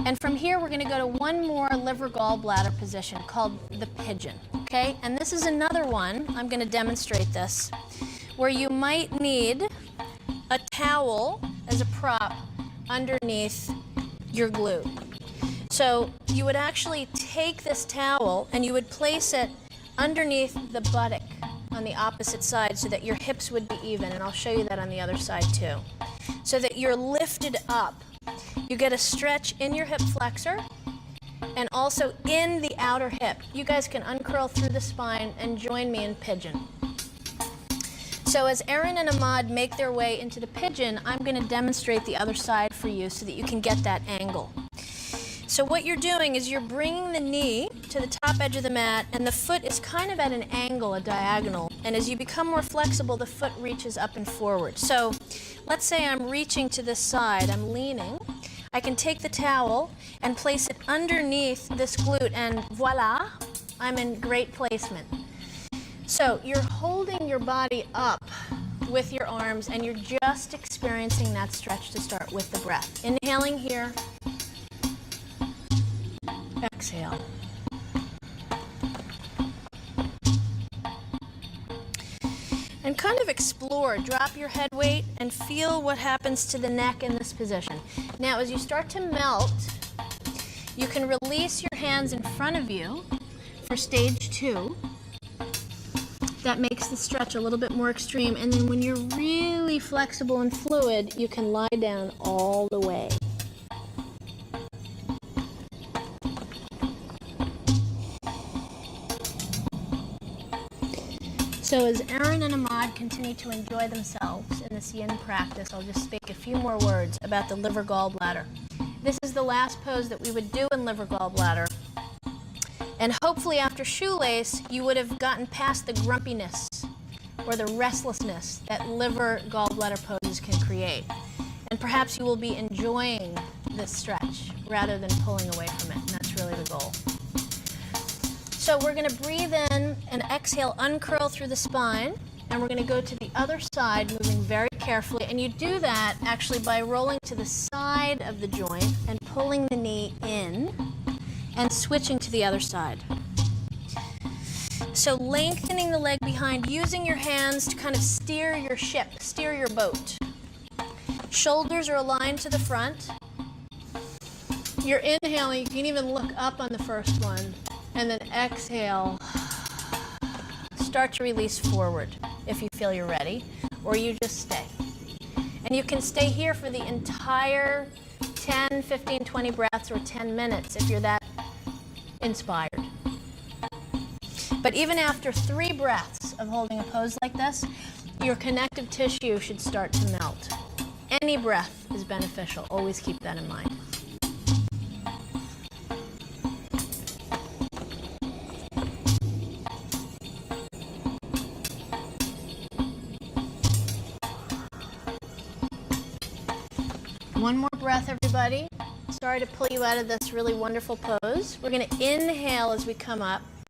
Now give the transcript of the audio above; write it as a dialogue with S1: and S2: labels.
S1: And from here, we're going to go to one more liver gallbladder position called the pigeon, okay? And this is another one, I'm going to demonstrate this, where you might need a towel as a prop underneath your glute. So you would actually take this towel and you would place it underneath the buttock on the opposite side so that your hips would be even, and I'll show you that on the other side too. So that you're lifted up. You get a stretch in your hip flexor and also in the outer hip. You guys can uncurl through the spine and join me in pigeon. So as Erin and Ahmad make their way into the pigeon, I'm going to demonstrate the other side for you so that you can get that angle. So what you're doing is you're bringing the knee to the top edge of the mat, and the foot is kind of at an angle, a diagonal. And as you become more flexible, the foot reaches up and forward. So let's say I'm reaching to this side, I'm leaning. I can take the towel and place it underneath this glute, and voila, I'm in great placement. So you're holding your body up with your arms, and you're just experiencing that stretch to start with the breath. Inhaling here. Exhale. And kind of explore, drop your head weight and feel what happens to the neck in this position. Now as you start to melt, you can release your hands in front of you for stage 2. That makes the stretch a little bit more extreme, and then when you're really flexible and fluid, you can lie down all the way. So as Erin and Ahmad continue to enjoy themselves in this yin practice, I'll just speak a few more words about the liver gallbladder. This is the last pose that we would do in liver gallbladder. And hopefully after shoelace, you would have gotten past the grumpiness or the restlessness that liver gallbladder poses can create. And perhaps you will be enjoying this stretch rather than pulling away from it, and that's really the goal. So we're going to breathe in and exhale, uncurl through the spine, and we're going to go to the other side, moving very carefully. And you do that actually by rolling to the side of the joint and pulling the knee in and switching to the other side. So lengthening the leg behind, using your hands to kind of steer your ship, steer your boat. Shoulders are aligned to the front. You're inhaling, you can even look up on the first one. And then exhale, start to release forward if you feel you're ready, or you just stay. And you can stay here for the entire 10, 15, 20 breaths or 10 minutes if you're that inspired. But even after 3 breaths of holding a pose like this, your connective tissue should start to melt. Any breath is beneficial. Always keep that in mind. One more breath, everybody. Sorry to pull you out of this really wonderful pose. We're going to inhale as we come up.